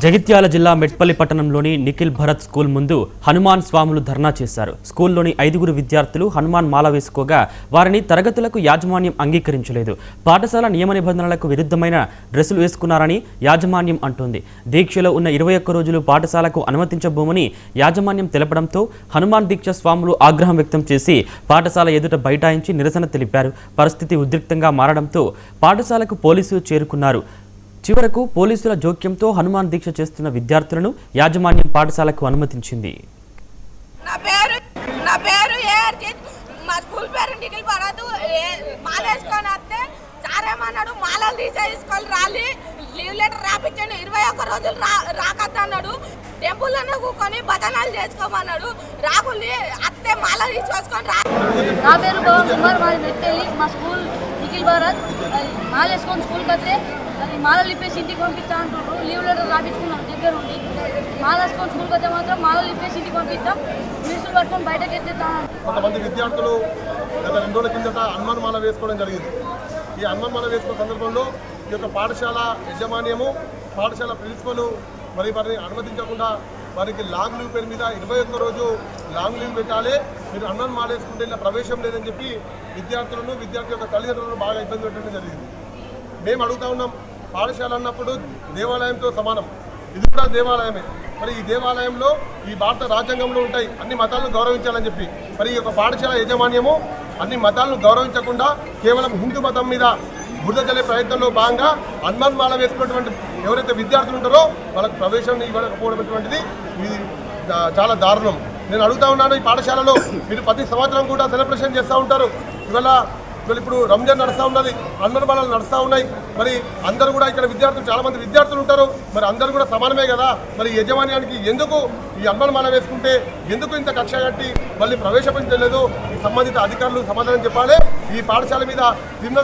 జగిత్యాల జిల్లా మెట్పల్లి పట్టణంలోని నిఖిల్ భరత్ స్కూల్ ముందు హనుమాన్ స్వాములు ధర్నా చేశారు. స్కూల్లోని 5 విద్యార్థులు హనుమాన్ మాల వేసుకోగా వారిని తరగతులకు యాజమాన్యం అంగీకరించలేదు. పాఠశాల నియమ నిబంధనలకు విరుద్ధమైన డ్రెస్సులు వేసుకున్నారని యాజమాన్యం అంటోంది. దీక్షలో ఉన్న 21 రోజులు పాఠశాలకు అనుమతించబోమని యాజమాన్యం తెలపడంతో హనుమాన్ దీక్ష స్వాములు ఆగ్రహం వ్యక్తం చేసి పాఠశాల ఎదుట బైఠాయించి నిరసన తెలిపారు. పరిస్థితి ఉద్రిక్తంగా మారడంతో పాఠశాలకు పోలీసులు చేరుకున్నారు. చివరకు పోలీసుల జోక్యంతో హనుమాన్ దీక్ష చేస్తున్న విద్యార్థులను యాజమాన్యం పాఠశాలకు అనుమతించింది. నా పేరు ఏర్జిత్, మా స్కూల్ పేరు నిఖిల్ భరత్. మాల వేసుకొని వస్తే సారేమన్నాడు, మాలలు తీసేసుకోవాలి, రాలి లీవ్ లెటర్ రాపించండి, 21 రోజులు రాకద్దన్నాడు. టెంపుల్లోనే కూకొని భజనాలు చేసుకోమన్నాడు. రాకుల్ని అత్తే మాల తీసుకొని రా. నా పేరు పవన్ కుమార్, మాది మెట్టెల్లి. మా స్కూల్ నిఖిల్ భరత్. మాల వేసుకొని స్కూల్కి వస్తే అది మాలలు ఇప్పేసి ఇంటికి పంపిస్తా అంటున్నారు. లీవ్ లెటర్ రాపించుకున్నాం దగ్గర ఉండి. మాల వేసుకొని స్కూల్కి వస్తే మాత్రం మాలలు ఇప్పేసి ఇంటికి పంపిస్తాం, మీసులు పట్టుకొని బయటకు ఎత్తేస్తాం. కొంతమంది విద్యార్థులు గత 2 రోజుల కిందట హనుమాన్ మాల వేసుకోవడం జరిగింది. ఈ హనుమాన్ మాల వేసుకున్న సందర్భంలో ఈ యొక్క పాఠశాల యాజమాన్యము, పాఠశాల ప్రిన్సిపల్ వారిని అనుమతించకుండా వారికి లాంగ్ లీవ్ పేరు మీద 21 రోజు లాంగ్ లీవ్ పెట్టాలి, మీరు హనుమాన్ మాల వేసుకుంటే ఇలా ప్రవేశం లేదని చెప్పి విద్యార్థులను, విద్యార్థి యొక్క తల్లిదండ్రులను బాగా ఇబ్బంది పెట్టడం జరిగింది. మేము అడుగుతా ఉన్నాం, పాఠశాల అన్నప్పుడు దేవాలయంతో సమానం, ఇది కూడా దేవాలయమే. మరి ఈ దేవాలయంలో ఈ భారత రాజ్యాంగంలో ఉంటాయి అన్ని మతాలను గౌరవించాలని చెప్పి, మరి ఈ యొక్క పాఠశాల యాజమాన్యము అన్ని మతాలను గౌరవించకుండా కేవలం హిందూ మతం మీద బురద చల్లే ప్రయత్నంలో భాగంగా హనుమాన్ మాల వేసుకున్నటువంటి ఎవరైతే విద్యార్థులు ఉంటారో వాళ్ళకు ప్రవేశం ఇవ్వకపోవడం ఇది చాలా దారుణం. నేను అడుగుతా ఉన్నాను, ఈ పాఠశాలలో మీరు ప్రతి సంవత్సరం కూడా సెలబ్రేషన్ చేస్తూ ఉంటారు. ఇవాళ ఇప్పుడు రంజాన్ నడుస్తూ ఉన్నది, హనుమాన్ మాలలు నడుస్తూ ఉన్నాయి. మరి అందరూ కూడా ఇక్కడ విద్యార్థులు, చాలామంది విద్యార్థులు ఉంటారు, మరి అందరూ కూడా సమానమే కదా. మరి యజమాన్యానికి ఎందుకు ఈ హనుమాన్ మాల వేసుకుంటే ఎందుకు ఇంత కక్ష కట్టి మళ్ళీ ప్రవేశపెట్టలేదు? ఈ సంబంధిత అధికారులు సమాధానం చెప్పాలి. ఈ పాఠశాల మీద క్రిమినల్